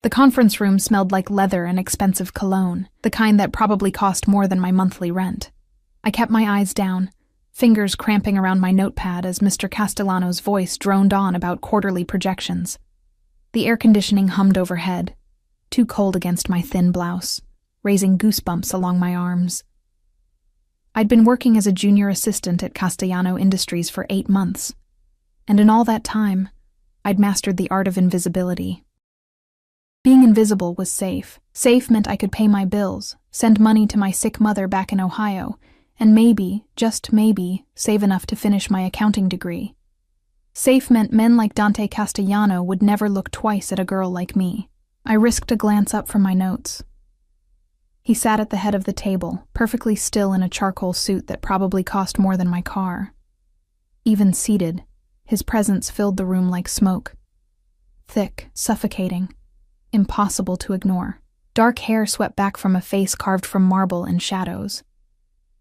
The conference room smelled like leather and expensive cologne, the kind that probably cost more than my monthly rent. I kept my eyes down, fingers cramping around my notepad as Mr. Castellano's voice droned on about quarterly projections. The air conditioning hummed overhead, too cold against my thin blouse, raising goosebumps along my arms. I'd been working as a junior assistant at Castellano Industries for 8 months, and in all that time, I'd mastered the art of invisibility. Being invisible was safe. Safe meant I could pay my bills, send money to my sick mother back in Ohio, and maybe, just maybe, save enough to finish my accounting degree. Safe meant men like Dante Castellano would never look twice at a girl like me. I risked a glance up from my notes. He sat at the head of the table, perfectly still in a charcoal suit that probably cost more than my car. Even seated, his presence filled the room like smoke. Thick, suffocating, impossible to ignore. Dark hair swept back from a face carved from marble and shadows.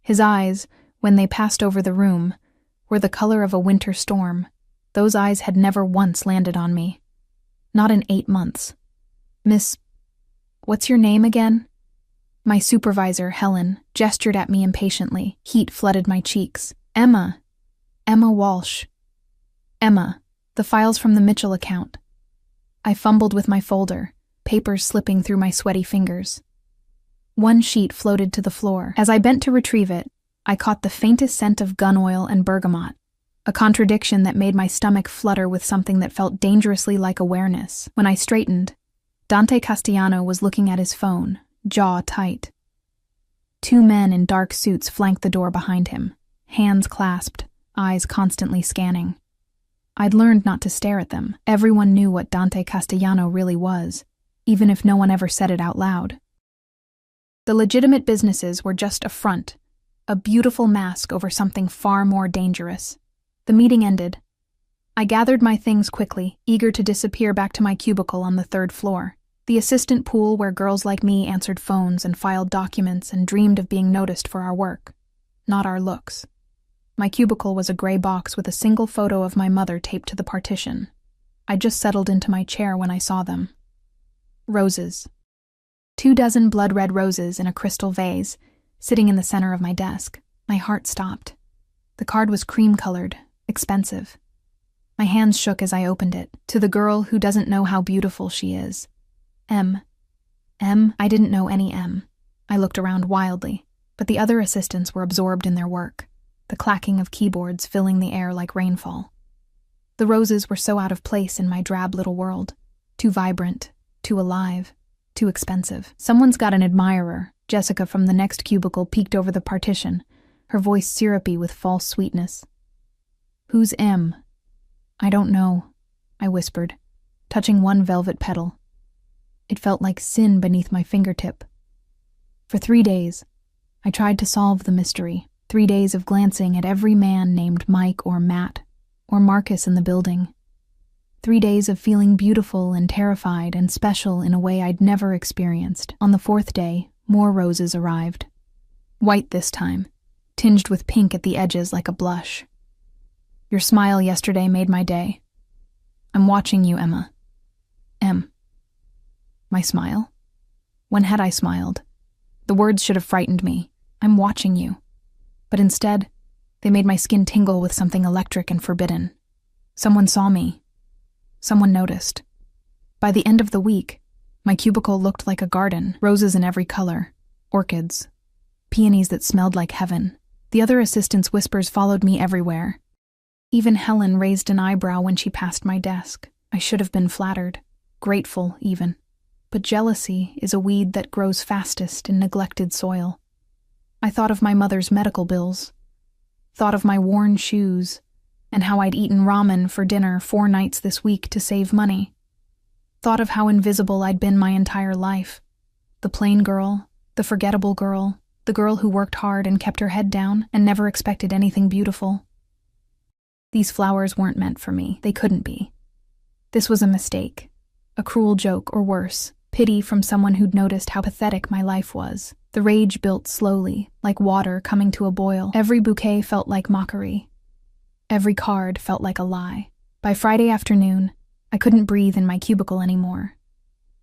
His eyes, when they passed over the room, were the color of a winter storm. Those eyes had never once landed on me. Not in 8 months. What's your name again? My supervisor, Helen, gestured at me impatiently. Heat flooded my cheeks. Emma Walsh. Emma, the files from the Mitchell account. I fumbled with my folder, papers slipping through my sweaty fingers. One sheet floated to the floor. As I bent to retrieve it, I caught the faintest scent of gun oil and bergamot, a contradiction that made my stomach flutter with something that felt dangerously like awareness. When I straightened, Dante Castellano was looking at his phone, jaw tight. 2 men in dark suits flanked the door behind him, hands clasped, eyes constantly scanning. I'd learned not to stare at them. Everyone knew what Dante Castellano really was, even if no one ever said it out loud. The legitimate businesses were just a front, a beautiful mask over something far more dangerous. The meeting ended. I gathered my things quickly, eager to disappear back to my cubicle on the 3rd floor, the assistant pool where girls like me answered phones and filed documents and dreamed of being noticed for our work, not our looks. My cubicle was a gray box with a single photo of my mother taped to the partition. I just settled into my chair when I saw them. Roses. 24 blood-red roses in a crystal vase, sitting in the center of my desk. My heart stopped. The card was cream-colored, expensive. My hands shook as I opened it. To the girl who doesn't know how beautiful she is. M. I didn't know any M. I looked around wildly, but the other assistants were absorbed in their work, the clacking of keyboards filling the air like rainfall. The roses were so out of place in my drab little world. Too vibrant, too alive, too expensive. Someone's got an admirer. Jessica from the next cubicle peeked over the partition, her voice syrupy with false sweetness. Who's M? I don't know, I whispered, touching one velvet petal. It felt like sin beneath my fingertip. For 3 days, I tried to solve the mystery. 3 days of glancing at every man named Mike or Matt or Marcus in the building. 3 days of feeling beautiful and terrified and special in a way I'd never experienced. On the 4th day, more roses arrived. White this time, tinged with pink at the edges like a blush. Your smile yesterday made my day. I'm watching you, Emma. M. My smile? When had I smiled? The words should have frightened me. I'm watching you. But instead, they made my skin tingle with something electric and forbidden. Someone saw me. Someone noticed. By the end of the week, my cubicle looked like a garden, roses in every color, orchids, peonies that smelled like heaven. The other assistants' whispers followed me everywhere. Even Helen raised an eyebrow when she passed my desk. I should have been flattered, grateful even. But jealousy is a weed that grows fastest in neglected soil. I thought of my mother's medical bills, thought of my worn shoes, and how I'd eaten ramen for dinner 4 nights this week to save money. Thought of how invisible I'd been my entire life. The plain girl, the forgettable girl, the girl who worked hard and kept her head down and never expected anything beautiful. These flowers weren't meant for me. They couldn't be. This was a mistake, a cruel joke or worse, pity from someone who'd noticed how pathetic my life was. The rage built slowly, like water coming to a boil. Every bouquet felt like mockery. Every card felt like a lie. By Friday afternoon, I couldn't breathe in my cubicle anymore.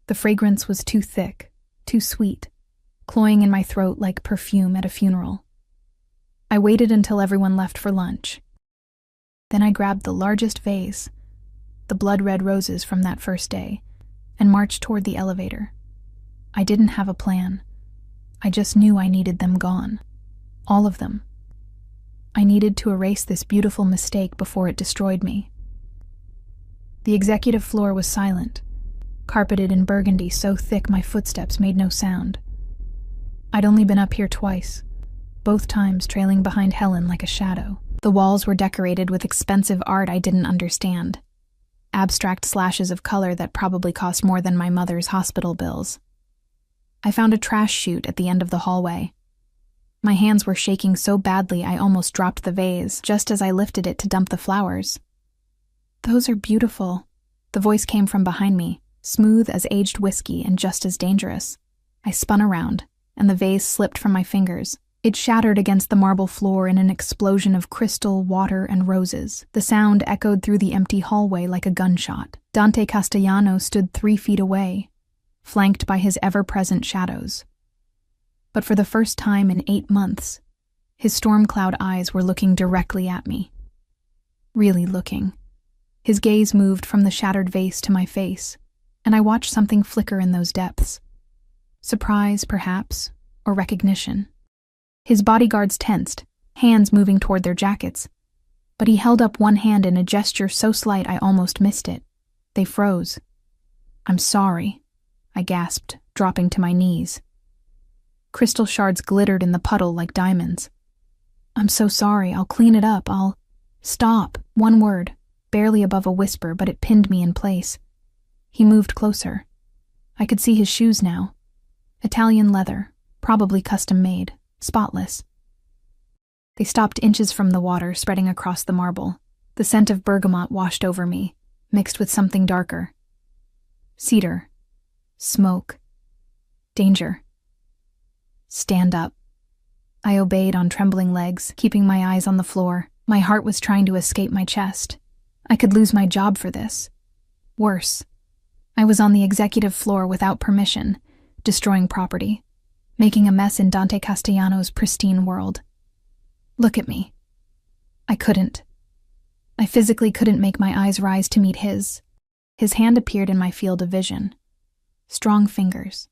The fragrance was too thick, too sweet, cloying in my throat like perfume at a funeral. I waited until everyone left for lunch. Then I grabbed the largest vase, the blood-red roses from that first day, and marched toward the elevator. I didn't have a plan. I just knew I needed them gone. All of them. I needed to erase this beautiful mistake before it destroyed me. The executive floor was silent, carpeted in burgundy so thick my footsteps made no sound. I'd only been up here twice, both times trailing behind Helen like a shadow. The walls were decorated with expensive art I didn't understand. Abstract slashes of color that probably cost more than my mother's hospital bills. I found a trash chute at the end of the hallway. My hands were shaking so badly I almost dropped the vase just as I lifted it to dump the flowers. "Those are beautiful." The voice came from behind me, smooth as aged whiskey and just as dangerous. I spun around, and the vase slipped from my fingers. It shattered against the marble floor in an explosion of crystal, water, and roses. The sound echoed through the empty hallway like a gunshot. Dante Castellano stood 3 feet away, flanked by his ever-present shadows. But for the first time in 8 months, his storm cloud eyes were looking directly at me. Really looking. His gaze moved from the shattered vase to my face, and I watched something flicker in those depths. Surprise, perhaps, or recognition. His bodyguards tensed, hands moving toward their jackets, but he held up one hand in a gesture so slight I almost missed it. They froze. "I'm sorry," I gasped, dropping to my knees. Crystal shards glittered in the puddle like diamonds. "I'm so sorry, I'll clean it up, I'll—" "Stop," one word, barely above a whisper, but it pinned me in place. He moved closer. I could see his shoes now. Italian leather, probably custom-made. Spotless. They stopped inches from the water, spreading across the marble. The scent of bergamot washed over me, mixed with something darker. Cedar. Smoke. Danger. "Stand up." I obeyed on trembling legs, keeping my eyes on the floor. My heart was trying to escape my chest. I could lose my job for this. Worse. I was on the executive floor without permission, destroying property, making a mess in Dante Castellano's pristine world. Look at me. I couldn't. I physically couldn't make my eyes rise to meet his. His hand appeared in my field of vision. Strong fingers.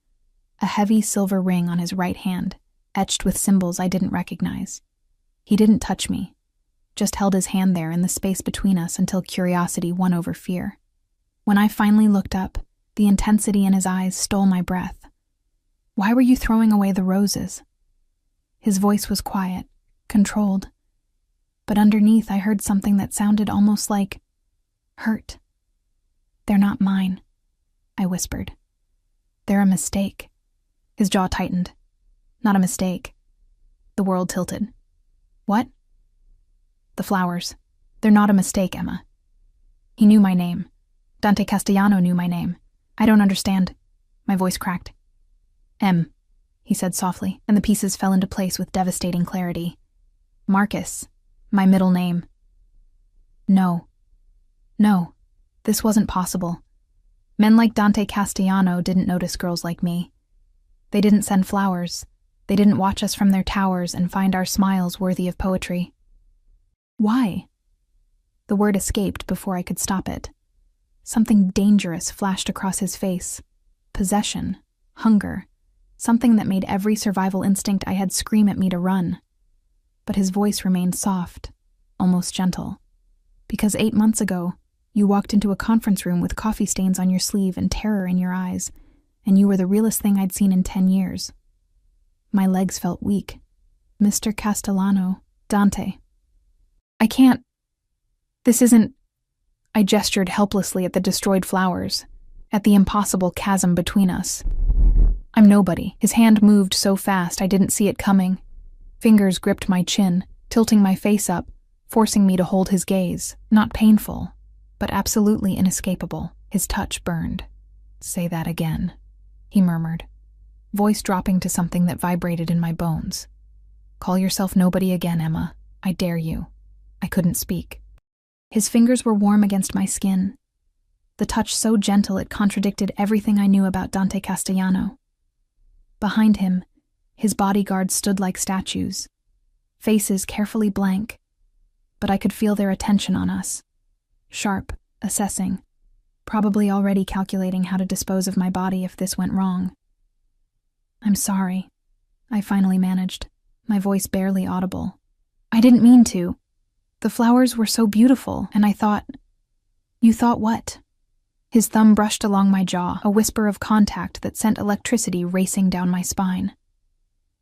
A heavy silver ring on his right hand, etched with symbols I didn't recognize. He didn't touch me, just held his hand there in the space between us until curiosity won over fear. When I finally looked up, the intensity in his eyes stole my breath. "Why were you throwing away the roses?" His voice was quiet, controlled. But underneath I heard something that sounded almost like hurt. "They're not mine," I whispered. "They're a mistake." His jaw tightened. "Not a mistake." The world tilted. "What?" "The flowers. They're not a mistake, Emma." He knew my name. Dante Castellano knew my name. "I don't understand." My voice cracked. "M," he said softly, and the pieces fell into place with devastating clarity. "Marcus, my middle name." No, this wasn't possible. Men like Dante Castellano didn't notice girls like me. They didn't send flowers. They didn't watch us from their towers and find our smiles worthy of poetry. Why? The word escaped before I could stop it. Something dangerous flashed across his face. Possession, hunger, something that made every survival instinct I had scream at me to run. But his voice remained soft, almost gentle. Because 8 months ago, you walked into a conference room with coffee stains on your sleeve and terror in your eyes, and you were the realest thing I'd seen in 10 years. My legs felt weak. "Mr. Castellano, Dante. I can't. This isn't—" I gestured helplessly at the destroyed flowers, at the impossible chasm between us. "I'm nobody." His hand moved so fast I didn't see it coming. Fingers gripped my chin, tilting my face up, forcing me to hold his gaze. Not painful, but absolutely inescapable. His touch burned. "Say that again," he murmured, voice dropping to something that vibrated in my bones. "Call yourself nobody again, Emma. I dare you." I couldn't speak. His fingers were warm against my skin. the touch so gentle it contradicted everything I knew about Dante Castellano. Behind him, his bodyguards stood like statues, faces carefully blank, but I could feel their attention on us. Sharp, assessing, probably already calculating how to dispose of my body if this went wrong. "I'm sorry," I finally managed, my voice barely audible. "I didn't mean to. The flowers were so beautiful, and I thought—" "You thought what?" His thumb brushed along my jaw, a whisper of contact that sent electricity racing down my spine.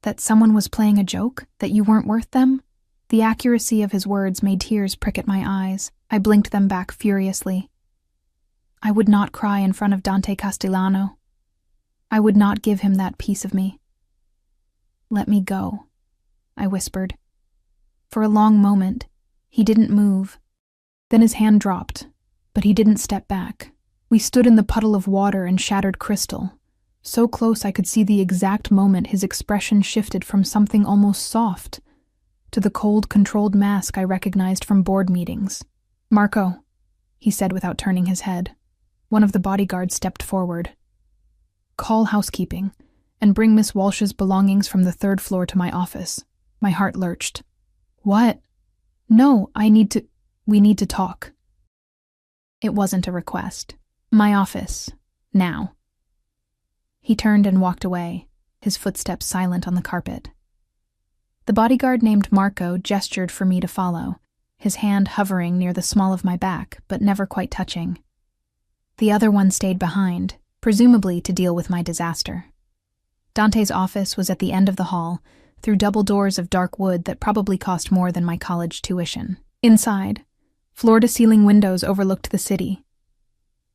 "That someone was playing a joke? That you weren't worth them?" The accuracy of his words made tears prick at my eyes. I blinked them back furiously. I would not cry in front of Dante Castellano. I would not give him that piece of me. "Let me go," I whispered. For a long moment, he didn't move. Then his hand dropped, but he didn't step back. We stood in the puddle of water and shattered crystal, so close I could see the exact moment his expression shifted from something almost soft to the cold, controlled mask I recognized from board meetings. "Marco," he said without turning his head. One of the bodyguards stepped forward. "Call housekeeping and bring Miss Walsh's belongings from the 3rd floor to my office." My heart lurched. "What?" "No, we need to talk." It wasn't a request. "My office. Now." He turned and walked away, his footsteps silent on the carpet. The bodyguard named Marco gestured for me to follow, his hand hovering near the small of my back, but never quite touching. The other one stayed behind, presumably to deal with my disaster. Dante's office was at the end of the hall, through double doors of dark wood that probably cost more than my college tuition. Inside, floor-to-ceiling windows overlooked the city,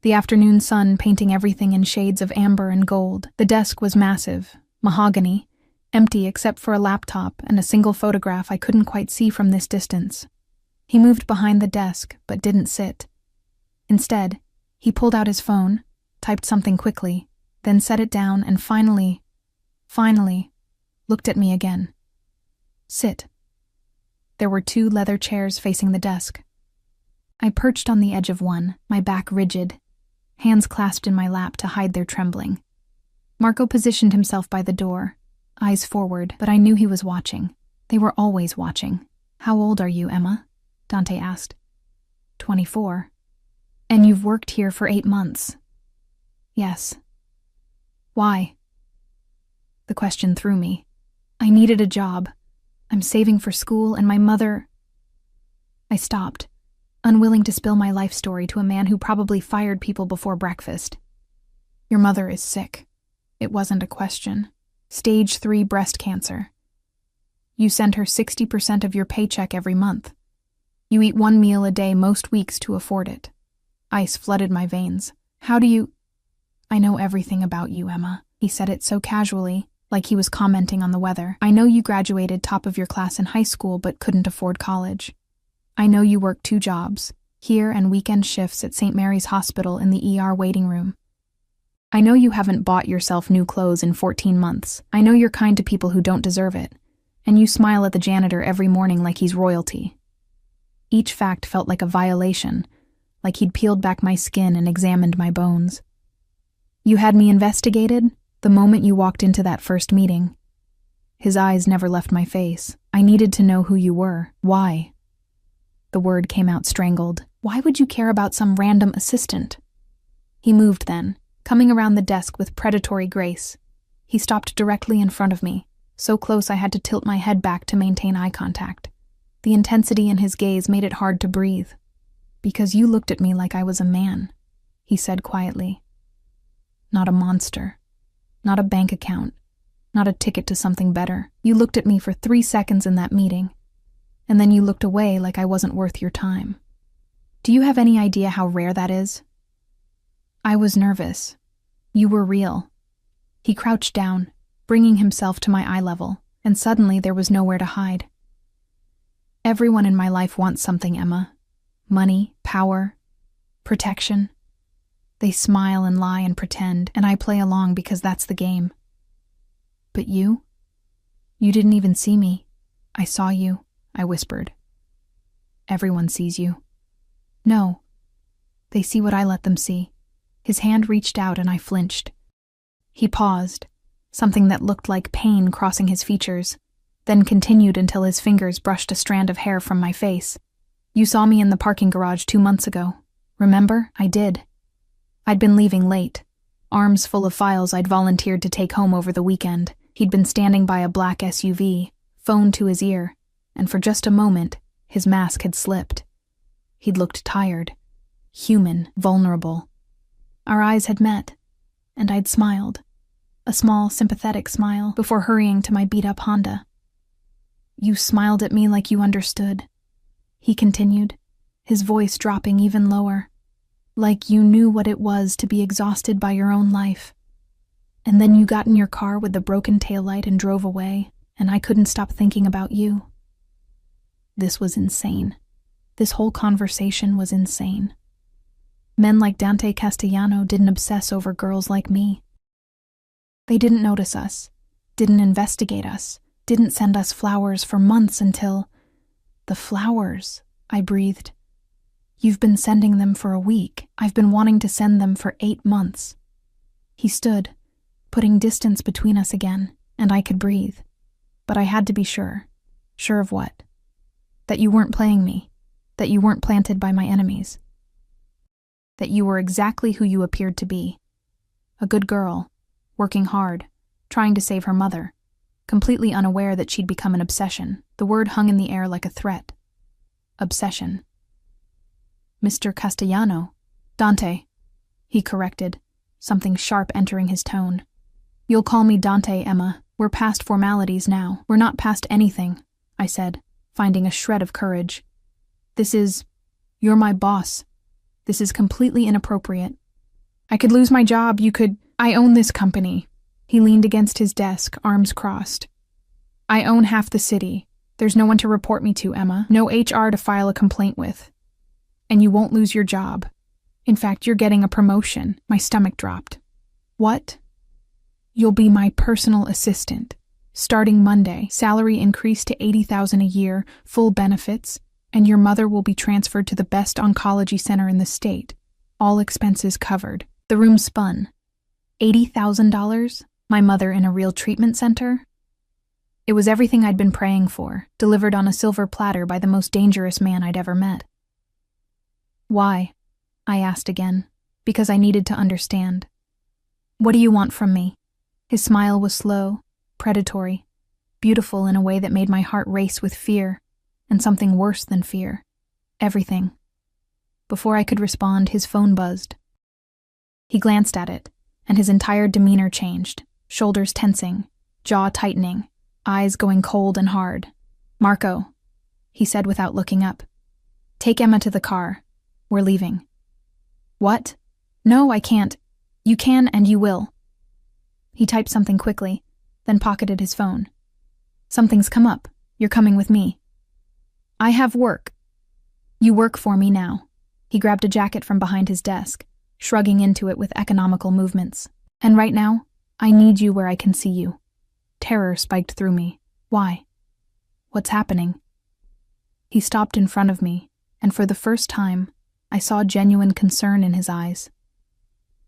the afternoon sun painting everything in shades of amber and gold. The desk was massive, mahogany, empty except for a laptop and a single photograph I couldn't quite see from this distance. He moved behind the desk, but didn't sit. Instead, he pulled out his phone, typed something quickly, then set it down and finally, looked at me again. "Sit." There were 2 leather chairs facing the desk. I perched on the edge of one, my back rigid, hands clasped in my lap to hide their trembling. Marco positioned himself by the door, eyes forward, but I knew he was watching. They were always watching. "How old are you, Emma?" Dante asked. 24. "And you've worked here for 8 months." "Yes." "Why?" The question threw me. "I needed a job. I'm saving for school, and my mother—" I stopped, unwilling to spill my life story to a man who probably fired people before breakfast. "Your mother is sick." It wasn't a question. Stage 3 breast cancer. You send her 60% of your paycheck every month. You eat 1 meal a day most weeks to afford it. Ice flooded my veins. "How do you—" "I know everything about you, Emma." He said it so casually, like he was commenting on the weather. "I know you graduated top of your class in high school but couldn't afford college. I know you work 2 jobs, here and weekend shifts at St. Mary's Hospital in the ER waiting room. I know you haven't bought yourself new clothes in 14 months. I know you're kind to people who don't deserve it, and you smile at the janitor every morning like he's royalty." Each fact felt like a violation, like he'd peeled back my skin and examined my bones. "You had me investigated the moment you walked into that first meeting." His eyes never left my face. "I needed to know who you were. Why?" The word came out strangled. "Why would you care about some random assistant?" He moved then, coming around the desk with predatory grace. He stopped directly in front of me, so close I had to tilt my head back to maintain eye contact. The intensity in his gaze made it hard to breathe. "Because you looked at me like I was a man," he said quietly. "Not a monster. Not a bank account. Not a ticket to something better. You looked at me for 3 seconds in that meeting, and then you looked away like I wasn't worth your time. Do you have any idea how rare that is?" I was nervous. You were real. He crouched down, bringing himself to my eye level, and suddenly there was nowhere to hide. "Everyone in my life wants something, Emma. Money, power, protection. They smile and lie and pretend, and I play along because that's the game. But you? You didn't even see me. I saw you," I whispered. "Everyone sees you." "No. They see what I let them see. His hand reached out and I flinched. He paused, something that looked like pain crossing his features, then continued until his fingers brushed a strand of hair from my face. You saw me in the parking garage 2 months ago. Remember? I did. I'd been leaving late, arms full of files I'd volunteered to take home over the weekend. He'd been standing by a black SUV, phone to his ear, and for just a moment, his mask had slipped. He'd looked tired, human, vulnerable. Our eyes had met, and I'd smiled, a small, sympathetic smile, before hurrying to my beat-up Honda. You smiled at me like you understood, he continued, his voice dropping even lower, like you knew what it was to be exhausted by your own life. And then you got in your car with the broken taillight and drove away, and I couldn't stop thinking about you. This was insane. This whole conversation was insane. Men like Dante Castellano didn't obsess over girls like me. They didn't notice us, didn't investigate us, didn't send us flowers for months until... The flowers, I breathed. You've been sending them for a week. I've been wanting to send them for 8 months. He stood, putting distance between us again, and I could breathe. But I had to be sure. Sure of what? That you weren't playing me. That you weren't planted by my enemies. That you were exactly who you appeared to be. A good girl, working hard, trying to save her mother, completely unaware that she'd become an obsession. The word hung in the air like a threat. Obsession. Mr. Castellano. Dante, he corrected, something sharp entering his tone. You'll call me Dante, Emma. We're past formalities now. We're not past anything, I said, finding a shred of courage. You're my boss. This is completely inappropriate. I could lose my job, I own this company. He leaned against his desk, arms crossed. I own half the city. There's no one to report me to, Emma. No HR to file a complaint with. And you won't lose your job. In fact, you're getting a promotion. My stomach dropped. What? You'll be my personal assistant. Starting Monday, salary increased to $80,000 a year, full benefits, and your mother will be transferred to the best oncology center in the state. All expenses covered. The room spun. $80,000? My mother in a real treatment center? It was everything I'd been praying for, delivered on a silver platter by the most dangerous man I'd ever met. Why? I asked again, because I needed to understand. What do you want from me? His smile was slow, predatory, beautiful in a way that made my heart race with fear, and something worse than fear. Everything. Before I could respond, his phone buzzed. He glanced at it, and his entire demeanor changed, shoulders tensing, jaw tightening, eyes going cold and hard. Marco, he said without looking up. Take Emma to the car. We're leaving. What? No, I can't. You can and you will. He typed something quickly, then pocketed his phone. Something's come up. You're coming with me. I have work. You work for me now. He grabbed a jacket from behind his desk, shrugging into it with economical movements. And right now, I need you where I can see you. Terror spiked through me. Why? What's happening? He stopped in front of me, and for the first time, I saw genuine concern in his eyes.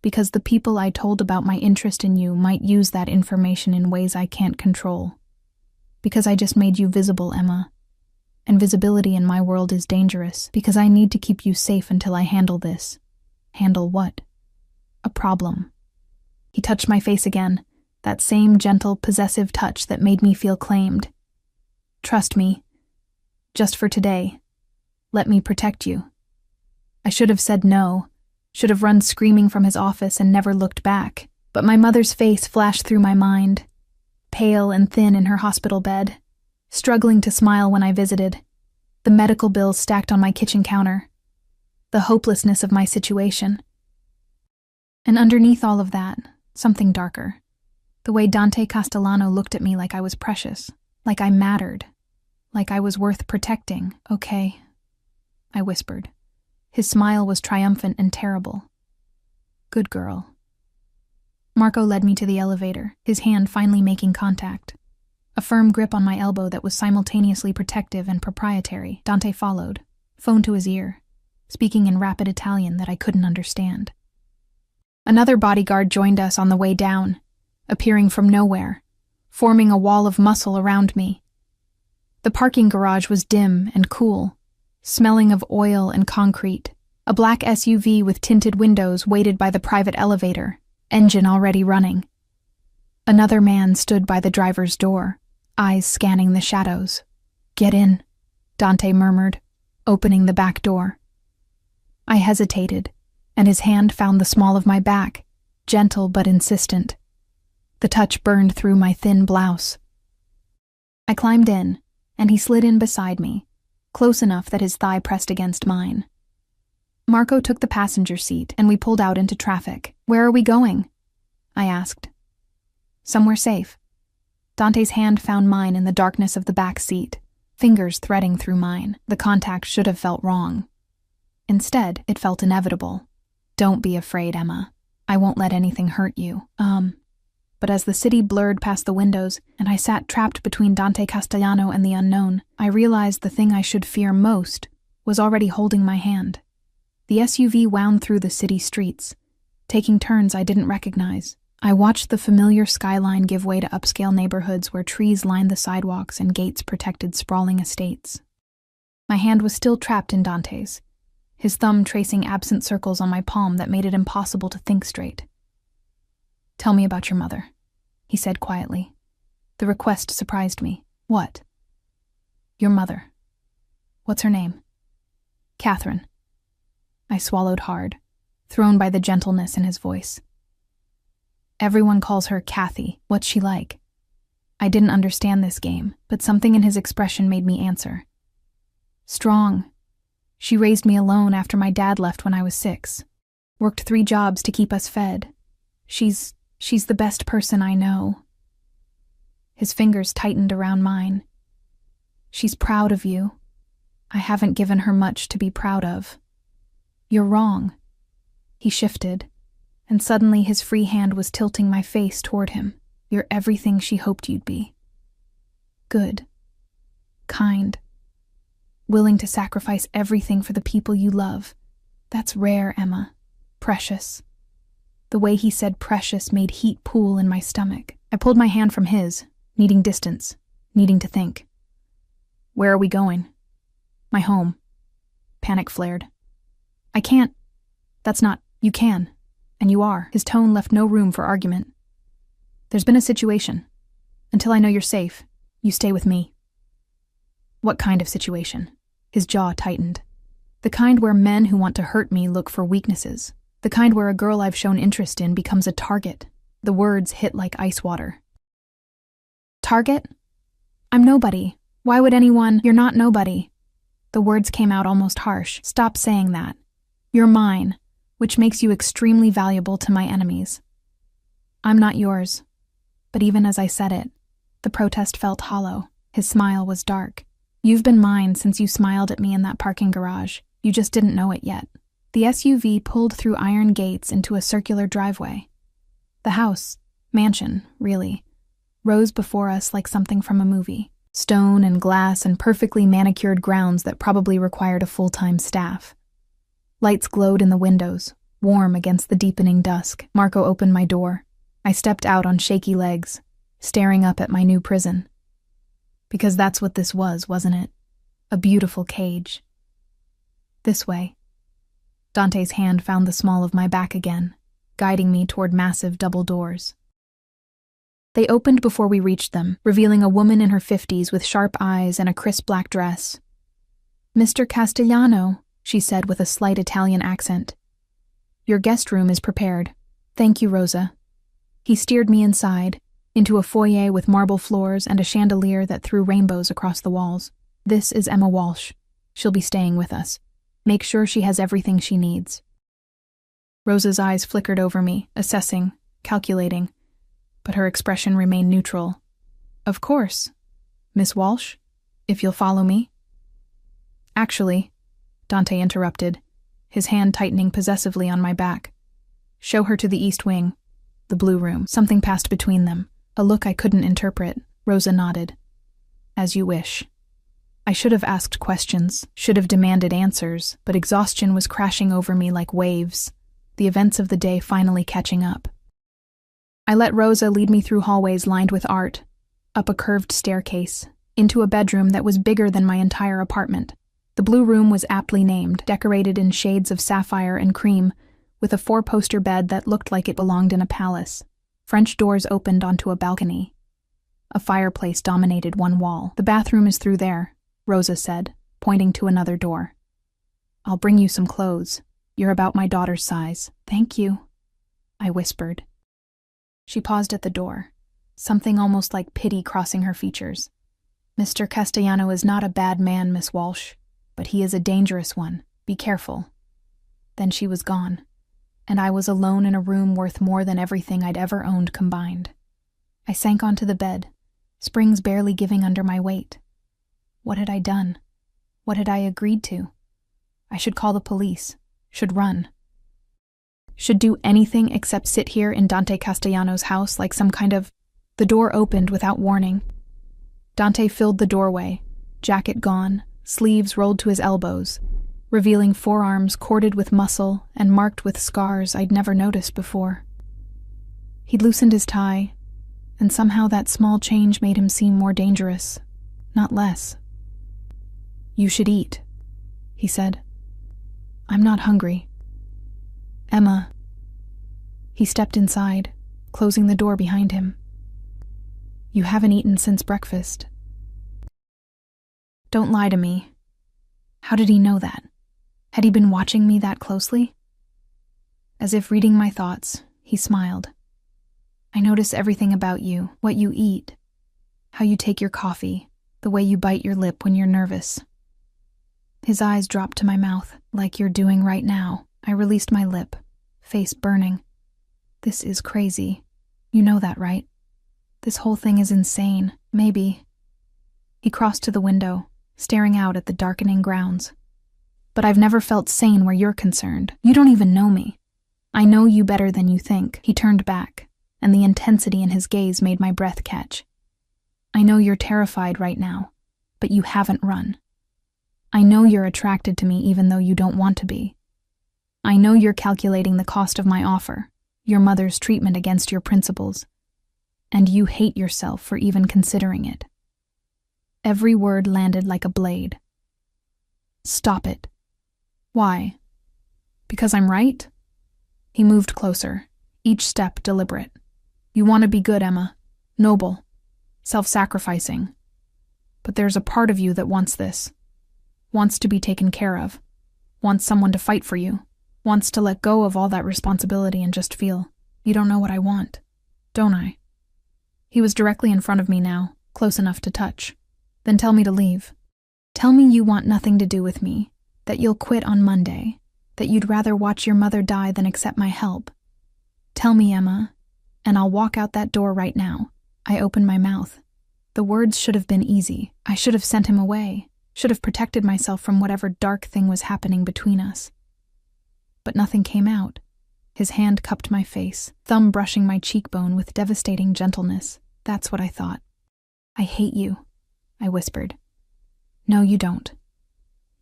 Because the people I told about my interest in you might use that information in ways I can't control. Because I just made you visible, Emma. And visibility in my world is dangerous, because I need to keep you safe until I handle this. Handle what? A problem. He touched my face again, that same gentle, possessive touch that made me feel claimed. Trust me. Just for today. Let me protect you. I should have said no, should have run screaming from his office and never looked back, but my mother's face flashed through my mind, pale and thin in her hospital bed, struggling to smile when I visited, the medical bills stacked on my kitchen counter, the hopelessness of my situation. And underneath all of that, something darker. The way Dante Castellano looked at me like I was precious, like I mattered, like I was worth protecting. Okay, I whispered. His smile was triumphant and terrible. Good girl. Marco led me to the elevator, his hand finally making contact. A firm grip on my elbow that was simultaneously protective and proprietary. Dante followed, phone to his ear, speaking in rapid Italian that I couldn't understand. Another bodyguard joined us on the way down, appearing from nowhere, forming a wall of muscle around me. The parking garage was dim and cool, smelling of oil and concrete. A black SUV with tinted windows waited by the private elevator, engine already running. Another man stood by the driver's door, eyes scanning the shadows. "Get in," Dante murmured, opening the back door. I hesitated, and his hand found the small of my back, gentle but insistent. The touch burned through my thin blouse. I climbed in, and he slid in beside me, close enough that his thigh pressed against mine. Marco took the passenger seat, and we pulled out into traffic. "Where are we going?" I asked. "Somewhere safe." Dante's hand found mine in the darkness of the back seat, fingers threading through mine. The contact should have felt wrong. Instead, it felt inevitable. "Don't be afraid, Emma. I won't let anything hurt you." But as the city blurred past the windows, and I sat trapped between Dante Castellano and the unknown, I realized the thing I should fear most was already holding my hand. The SUV wound through the city streets, taking turns I didn't recognize. I watched the familiar skyline give way to upscale neighborhoods where trees lined the sidewalks and gates protected sprawling estates. My hand was still trapped in Dante's, his thumb tracing absent circles on my palm that made it impossible to think straight. "Tell me about your mother," he said quietly. The request surprised me. "What?" "Your mother. What's her name?" "Catherine." I swallowed hard, thrown by the gentleness in his voice. "Everyone calls her Kathy. What's she like?" I didn't understand this game, but something in his expression made me answer. "Strong. She raised me alone after my dad left when I was 6. Worked 3 jobs to keep us fed. She's the best person I know." His fingers tightened around mine. "She's proud of you. I haven't given her much to be proud of." "You're wrong." He shifted, and suddenly his free hand was tilting my face toward him. "You're everything she hoped you'd be. Good. Kind. Willing to sacrifice everything for the people you love. That's rare, Emma. Precious." The way he said precious made heat pool in my stomach. I pulled my hand from his, needing distance, needing to think. "Where are we going?" "My home." Panic flared. "I can't. That's not. You can. And you are." His tone left no room for argument. "There's been a situation. Until I know you're safe, you stay with me." "What kind of situation?" His jaw tightened. "The kind where men who want to hurt me look for weaknesses. The kind where a girl I've shown interest in becomes a target." The words hit like ice water. "Target? I'm nobody. Why would anyone—" "You're not nobody." The words came out almost harsh. "Stop saying that. You're mine, which makes you extremely valuable to my enemies." "I'm not yours." But even as I said it, the protest felt hollow. His smile was dark. "You've been mine since you smiled at me in that parking garage. You just didn't know it yet." The SUV pulled through iron gates into a circular driveway. The house, mansion, really, rose before us like something from a movie. Stone and glass and perfectly manicured grounds that probably required a full-time staff. Lights glowed in the windows, warm against the deepening dusk. Marco opened my door. I stepped out on shaky legs, staring up at my new prison. Because that's what this was, wasn't it? A beautiful cage. "This way." Dante's hand found the small of my back again, guiding me toward massive double doors. They opened before we reached them, revealing a woman in her 50s with sharp eyes and a crisp black dress. "Mr. Castellano," she said with a slight Italian accent. "Your guest room is prepared. Thank you, Rosa." He steered me inside, into a foyer with marble floors and a chandelier that threw rainbows across the walls. "This is Emma Walsh. She'll be staying with us. Make sure she has everything she needs." Rosa's eyes flickered over me, assessing, calculating, but her expression remained neutral. "Of course. Miss Walsh, if you'll follow me." "Actually," Dante interrupted, his hand tightening possessively on my back. "Show her to the East Wing, the blue room." Something passed between them, a look I couldn't interpret. Rosa nodded. "As you wish." I should have asked questions, should have demanded answers, but exhaustion was crashing over me like waves, the events of the day finally catching up. I let Rosa lead me through hallways lined with art, up a curved staircase, into a bedroom that was bigger than my entire apartment. The blue room was aptly named, decorated in shades of sapphire and cream, with a 4-poster bed that looked like it belonged in a palace. French doors opened onto a balcony. A fireplace dominated one wall. "The bathroom is through there," Rosa said, pointing to another door. "I'll bring you some clothes. You're about my daughter's size." "Thank you," I whispered. She paused at the door, something almost like pity crossing her features. "Mr. Castellano is not a bad man, Miss Walsh, but he is a dangerous one. Be careful." Then she was gone, and I was alone in a room worth more than everything I'd ever owned combined. I sank onto the bed, springs barely giving under my weight. What had I done? What had I agreed to? I should call the police, should run. Should do anything except sit here in Dante Castellano's house like some kind of... The door opened without warning. Dante filled the doorway, jacket gone, sleeves rolled to his elbows, revealing forearms corded with muscle and marked with scars I'd never noticed before. He'd loosened his tie, and somehow that small change made him seem more dangerous, not less. "You should eat," he said. "I'm not hungry." "Emma." He stepped inside, closing the door behind him. "You haven't eaten since breakfast." Don't lie to me. How did he know that? Had he been watching me that closely? As if reading my thoughts, he smiled. "I notice everything about you, what you eat, how you take your coffee, the way you bite your lip when you're nervous." His eyes dropped to my mouth, like you're doing right now. I released my lip, face burning. "This is crazy. You know that, right? This whole thing is insane, maybe." He crossed to the window, staring out at the darkening grounds. "But I've never felt sane where you're concerned. You don't even know me. I know you better than you think." He turned back, and the intensity in his gaze made my breath catch. "I know you're terrified right now, but you haven't run. I know you're attracted to me even though you don't want to be. I know you're calculating the cost of my offer, your mother's treatment against your principles, and you hate yourself for even considering it." Every word landed like a blade. "Stop it." "Why? Because I'm right?" He moved closer, each step deliberate. "You want to be good, Emma. Noble. Self-sacrificing. But there's a part of you that wants this. Wants to be taken care of. Wants someone to fight for you. Wants to let go of all that responsibility and just feel, you don't know what I want, don't I?" He was directly in front of me now, close enough to touch. "Then tell me to leave. Tell me you want nothing to do with me, that you'll quit on Monday, that you'd rather watch your mother die than accept my help. Tell me, Emma, and I'll walk out that door right now." I opened my mouth. The words should have been easy. I should have sent him away, should have protected myself from whatever dark thing was happening between us. But nothing came out. His hand cupped my face, thumb brushing my cheekbone with devastating gentleness. That's what I thought. "I hate you," I whispered. "No, you don't."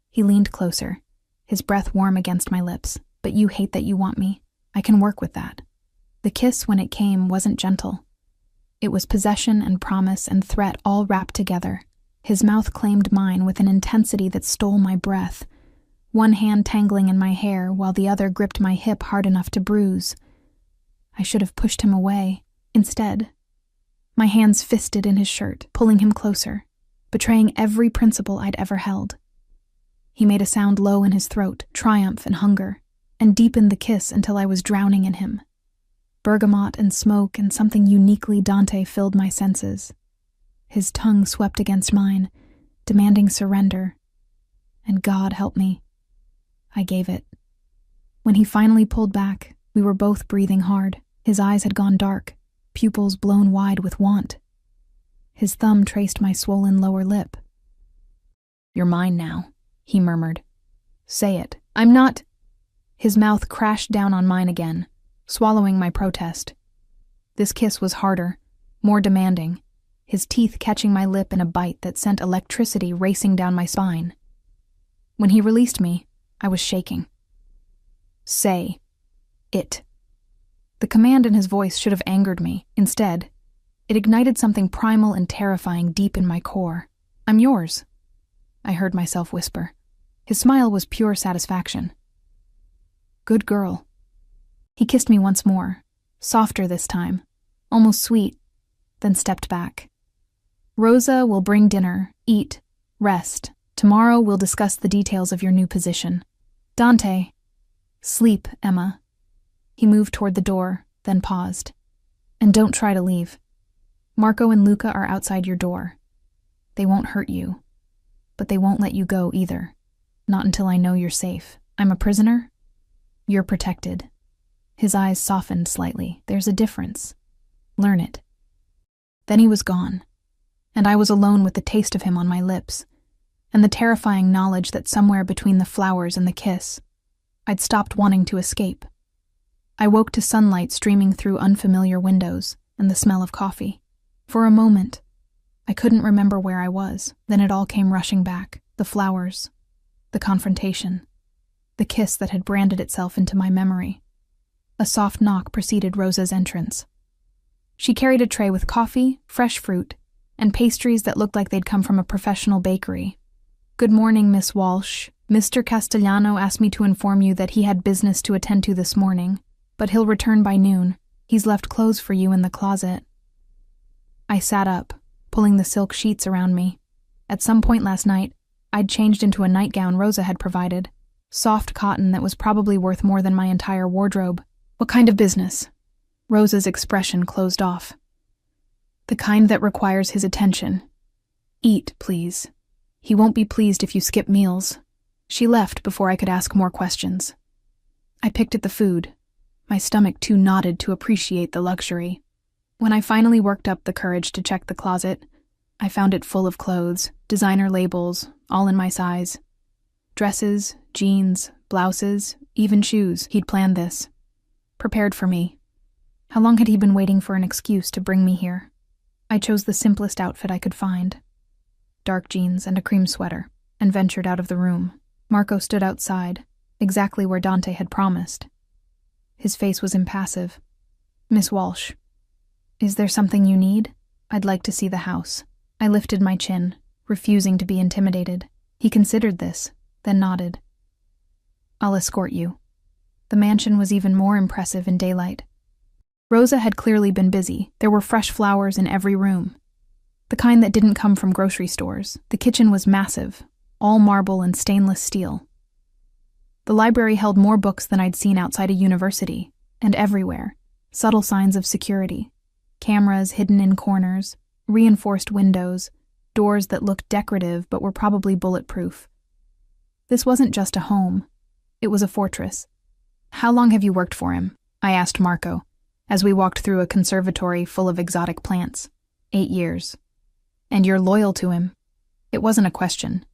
He leaned closer, his breath warm against my lips. "But you hate that you want me. I can work with that." The kiss, when it came, wasn't gentle. It was possession and promise and threat all wrapped together. His mouth claimed mine with an intensity that stole my breath, one hand tangling in my hair while the other gripped my hip hard enough to bruise. I should have pushed him away. Instead, my hands fisted in his shirt, pulling him closer, betraying every principle I'd ever held. He made a sound low in his throat, triumph and hunger, and deepened the kiss until I was drowning in him. Bergamot and smoke and something uniquely Dante filled my senses. His tongue swept against mine, demanding surrender. And God help me, I gave it. When he finally pulled back, we were both breathing hard. His eyes had gone dark, pupils blown wide with want. His thumb traced my swollen lower lip. "You're mine now," he murmured. "Say it." "I'm not." His mouth crashed down on mine again, swallowing my protest. This kiss was harder, more demanding, his teeth catching my lip in a bite that sent electricity racing down my spine. When he released me, I was shaking. Say it. The command in his voice should have angered me. Instead, it ignited something primal and terrifying deep in my core. I'm yours, I heard myself whisper. His smile was pure satisfaction. Good girl. He kissed me once more, softer this time, almost sweet, then stepped back. Rosa will bring dinner, eat, rest. Tomorrow we'll discuss the details of your new position. Dante. Sleep, Emma. He moved toward the door, then paused. And don't try to leave. Marco and Luca are outside your door. They won't hurt you, but they won't let you go either. Not until I know you're safe. I'm a prisoner. You're protected. His eyes softened slightly. There's a difference. Learn it. Then he was gone, and I was alone with the taste of him on my lips, and the terrifying knowledge that somewhere between the flowers and the kiss, I'd stopped wanting to escape. I woke to sunlight streaming through unfamiliar windows and the smell of coffee. For a moment, I couldn't remember where I was. Then it all came rushing back. The flowers, the confrontation, the kiss that had branded itself into my memory. A soft knock preceded Rosa's entrance. She carried a tray with coffee, fresh fruit, and pastries that looked like they'd come from a professional bakery. Good morning, Miss Walsh. Mr. Castellano asked me to inform you that he had business to attend to this morning, but he'll return by noon. He's left clothes for you in the closet. I sat up, pulling the silk sheets around me. At some point last night, I'd changed into a nightgown Rosa had provided, soft cotton that was probably worth more than my entire wardrobe. What kind of business? Rosa's expression closed off. The kind that requires his attention. Eat, please. He won't be pleased if you skip meals. She left before I could ask more questions. I picked at the food, my stomach too knotted to appreciate the luxury. When I finally worked up the courage to check the closet, I found it full of clothes, designer labels, all in my size. Dresses, jeans, blouses, even shoes. He'd planned this. Prepared for me. How long had he been waiting for an excuse to bring me here? I chose the simplest outfit I could find. Dark jeans and a cream sweater, and ventured out of the room. Marco stood outside, exactly where Dante had promised. His face was impassive. Miss Walsh. Is there something you need? I'd like to see the house. I lifted my chin, refusing to be intimidated. He considered this, then nodded. I'll escort you. The mansion was even more impressive in daylight. Rosa had clearly been busy. There were fresh flowers in every room. The kind that didn't come from grocery stores. The kitchen was massive, all marble and stainless steel. The library held more books than I'd seen outside a university, and everywhere, subtle signs of security. Cameras hidden in corners, reinforced windows, doors that looked decorative but were probably bulletproof. This wasn't just a home. It was a fortress. How long have you worked for him? I asked Marco, as we walked through a conservatory full of exotic plants. 8 years. And you're loyal to him? It wasn't a question,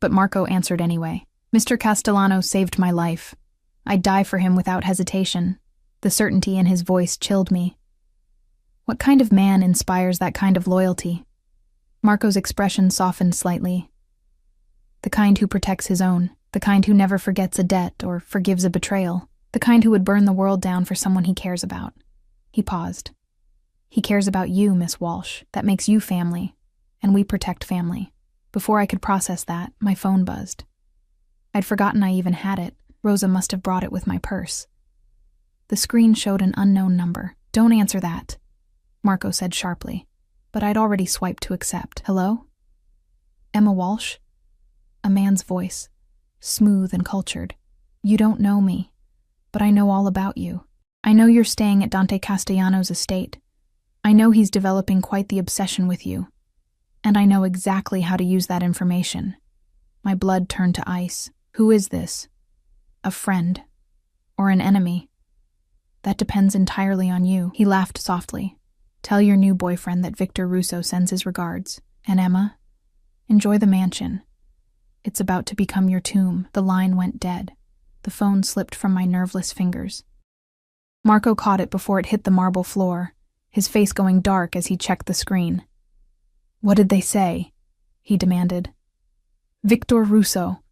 but Marco answered anyway. Mr. Castellano saved my life. I'd die for him without hesitation. The certainty in his voice chilled me. What kind of man inspires that kind of loyalty? Marco's expression softened slightly. The kind who protects his own, the kind who never forgets a debt or forgives a betrayal, the kind who would burn the world down for someone he cares about. He paused. He cares about you, Miss Walsh. That makes you family, and we protect family. Before I could process that, my phone buzzed. I'd forgotten I even had it. Rosa must have brought it with my purse. The screen showed an unknown number. Don't answer that, Marco said sharply, but I'd already swiped to accept. Hello? Emma Walsh? A man's voice, smooth and cultured. You don't know me, but I know all about you. I know you're staying at Dante Castellano's estate. I know he's developing quite the obsession with you. And I know exactly how to use that information. My blood turned to ice. Who is this? A friend? Or an enemy? That depends entirely on you. He laughed softly. Tell your new boyfriend that Victor Russo sends his regards. And Emma, enjoy the mansion. It's about to become your tomb. The line went dead. The phone slipped from my nerveless fingers. Marco caught it before it hit the marble floor, his face going dark as he checked the screen. What did they say? He demanded. Victor Russo.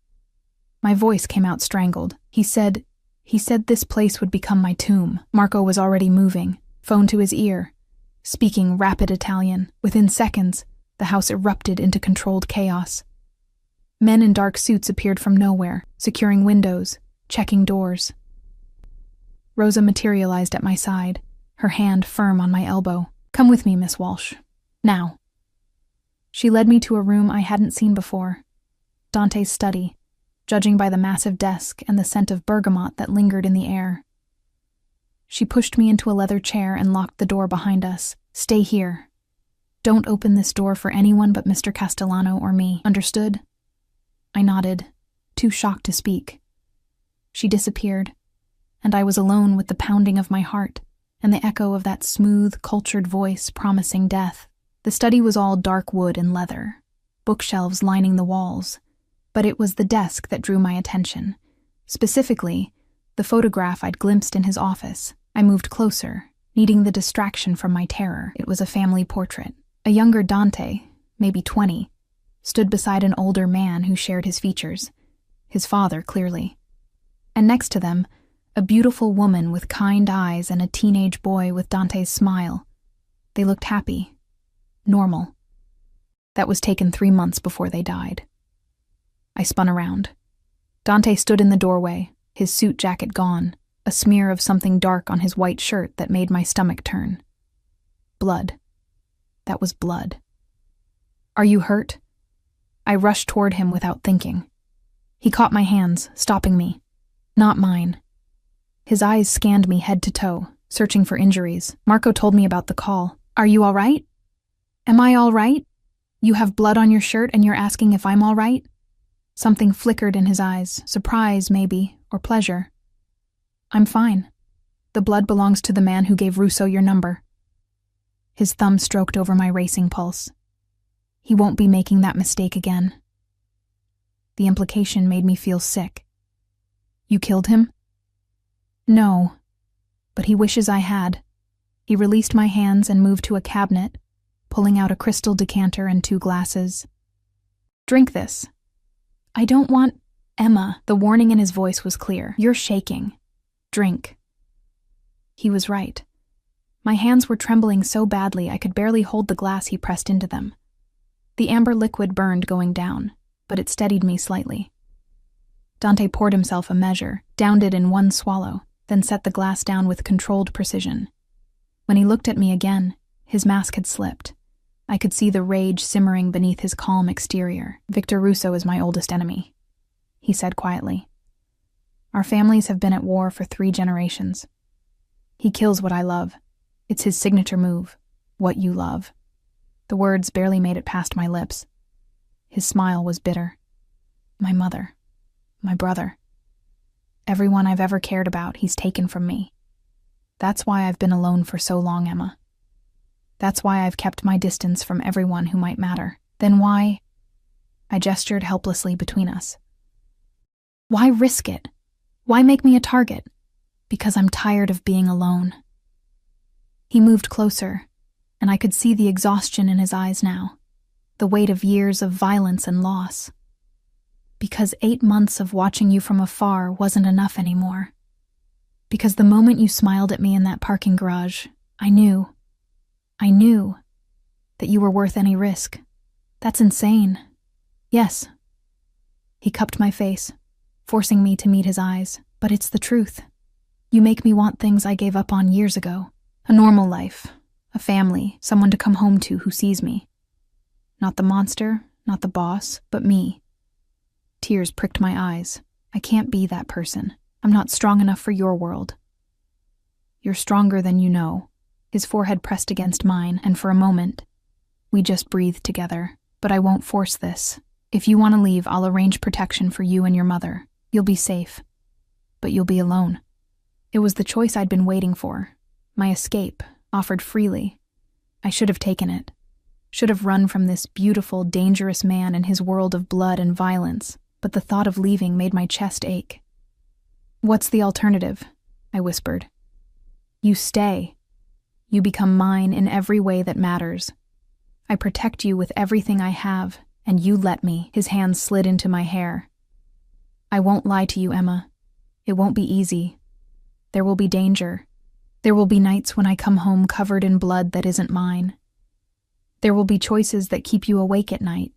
My voice came out strangled. He said this place would become my tomb. Marco was already moving, phone to his ear, speaking rapid Italian. Within seconds, the house erupted into controlled chaos. Men in dark suits appeared from nowhere, securing windows, checking doors. Rosa materialized at my side, her hand firm on my elbow. Come with me, Miss Walsh. Now. She led me to a room I hadn't seen before. Dante's study, judging by the massive desk and the scent of bergamot that lingered in the air. She pushed me into a leather chair and locked the door behind us. Stay here. Don't open this door for anyone but Mr. Castellano or me. Understood? I nodded, too shocked to speak. She disappeared, and I was alone with the pounding of my heart and the echo of that smooth, cultured voice promising death. The study was all dark wood and leather, bookshelves lining the walls, but it was the desk that drew my attention. Specifically, the photograph I'd glimpsed in his office. I moved closer, needing the distraction from my terror. It was a family portrait. A younger Dante, maybe 20, stood beside an older man who shared his features, his father clearly. And next to them, a beautiful woman with kind eyes and a teenage boy with Dante's smile. They looked happy, normal. That was taken 3 months before they died. I spun around. Dante stood in the doorway, his suit jacket gone, a smear of something dark on his white shirt that made my stomach turn. Blood. That was blood. Are you hurt? I rushed toward him without thinking. He caught my hands, stopping me. Not mine. His eyes scanned me head to toe, searching for injuries. Marco told me about the call. Are you all right? Am I all right? You have blood on your shirt and you're asking if I'm all right? Something flickered in his eyes, surprise maybe, or pleasure. I'm fine. The blood belongs to the man who gave Russo your number. His thumb stroked over my racing pulse. He won't be making that mistake again. The implication made me feel sick. You killed him? No, but he wishes I had. He released my hands and moved to a cabinet, pulling out a crystal decanter and 2 glasses. Drink this. I don't want... Emma, the warning in his voice was clear. You're shaking. Drink. He was right. My hands were trembling so badly I could barely hold the glass he pressed into them. The amber liquid burned going down, but it steadied me slightly. Dante poured himself a measure, downed it in 1 swallow, then set the glass down with controlled precision. When he looked at me again, his mask had slipped. I could see the rage simmering beneath his calm exterior. Victor Russo is my oldest enemy, he said quietly. Our families have been at war for 3 generations. He kills what I love. It's his signature move, what you love. The words barely made it past my lips. His smile was bitter. My mother, my brother. Everyone I've ever cared about, he's taken from me. That's why I've been alone for so long, Emma. That's why I've kept my distance from everyone who might matter. Then why? I gestured helplessly between us. Why risk it? Why make me a target? Because I'm tired of being alone. He moved closer, and I could see the exhaustion in his eyes now, the weight of years of violence and loss. Because 8 months of watching you from afar wasn't enough anymore. Because the moment you smiled at me in that parking garage, I knew that you were worth any risk. That's insane. Yes. He cupped my face, forcing me to meet his eyes, but it's the truth. You make me want things I gave up on years ago. A normal life, a family, someone to come home to who sees me. Not the monster, not the boss, but me. Tears pricked my eyes. I can't be that person. I'm not strong enough for your world. You're stronger than you know. His forehead pressed against mine, and for a moment, we just breathed together. But I won't force this. If you want to leave, I'll arrange protection for you and your mother. You'll be safe. But you'll be alone. It was the choice I'd been waiting for. My escape, offered freely. I should have taken it. Should have run from this beautiful, dangerous man in his world of blood and violence. But the thought of leaving made my chest ache. What's the alternative? I whispered. You stay. You become mine in every way that matters. I protect you with everything I have, and you let me." His hands slid into my hair. "I won't lie to you, Emma. It won't be easy. There will be danger. There will be nights when I come home covered in blood that isn't mine. There will be choices that keep you awake at night.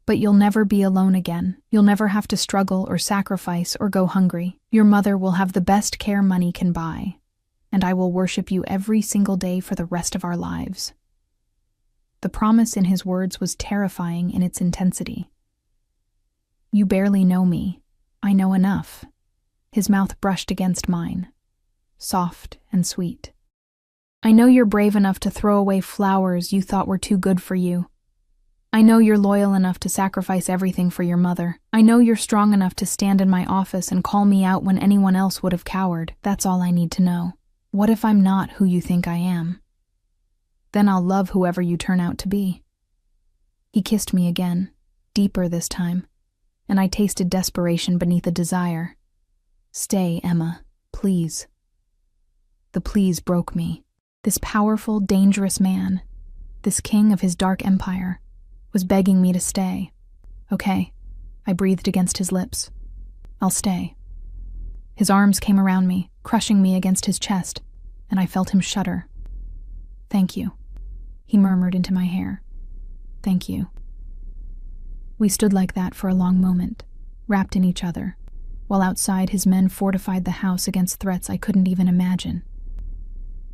But you'll never be alone again. You'll never have to struggle or sacrifice or go hungry. Your mother will have the best care money can buy, and I will worship you every single day for the rest of our lives." The promise in his words was terrifying in its intensity. "You barely know me. I know enough." His mouth brushed against mine, soft and sweet. "I know you're brave enough to throw away flowers you thought were too good for you. I know you're loyal enough to sacrifice everything for your mother. I know you're strong enough to stand in my office and call me out when anyone else would have cowered. That's all I need to know. What if I'm not who you think I am? Then I'll love whoever you turn out to be." He kissed me again, deeper this time, and I tasted desperation beneath a desire. "Stay, Emma, please." The please broke me. This powerful, dangerous man, this king of his dark empire, was begging me to stay. "Okay," I breathed against his lips. "I'll stay." His arms came around me, crushing me against his chest, and I felt him shudder. "Thank you," he murmured into my hair. "Thank you." We stood like that for a long moment, wrapped in each other, while outside his men fortified the house against threats I couldn't even imagine.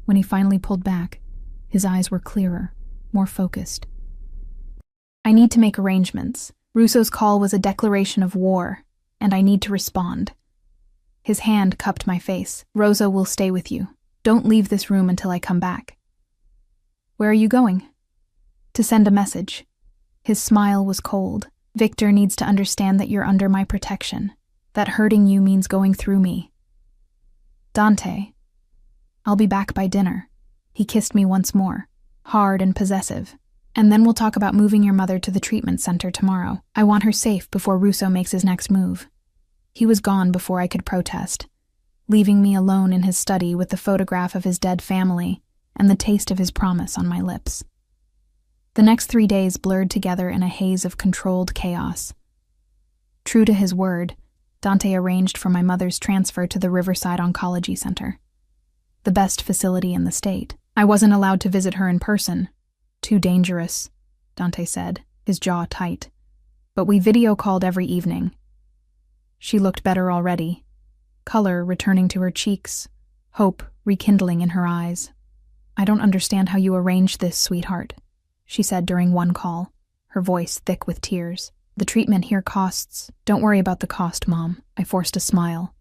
When he finally pulled back, his eyes were clearer, more focused. "I need to make arrangements. Russo's call was a declaration of war, and I need to respond." His hand cupped my face. "Rosa will stay with you. Don't leave this room until I come back." "Where are you going?" "To send a message." His smile was cold. "Victor needs to understand that you're under my protection, that hurting you means going through me." "Dante." "I'll be back by dinner." He kissed me once more, hard and possessive. "And then we'll talk about moving your mother to the treatment center tomorrow. I want her safe before Russo makes his next move." He was gone before I could protest, leaving me alone in his study with the photograph of his dead family and the taste of his promise on my lips. The next 3 days blurred together in a haze of controlled chaos. True to his word, Dante arranged for my mother's transfer to the Riverside Oncology Center, the best facility in the state. I wasn't allowed to visit her in person. "Too dangerous," Dante said, his jaw tight. But we video called every evening. She looked better already, color returning to her cheeks, hope rekindling in her eyes. "I don't understand how you arranged this, sweetheart," she said during one call, her voice thick with tears. "The treatment here costs—" "Don't worry about the cost, Mom." I forced a smile,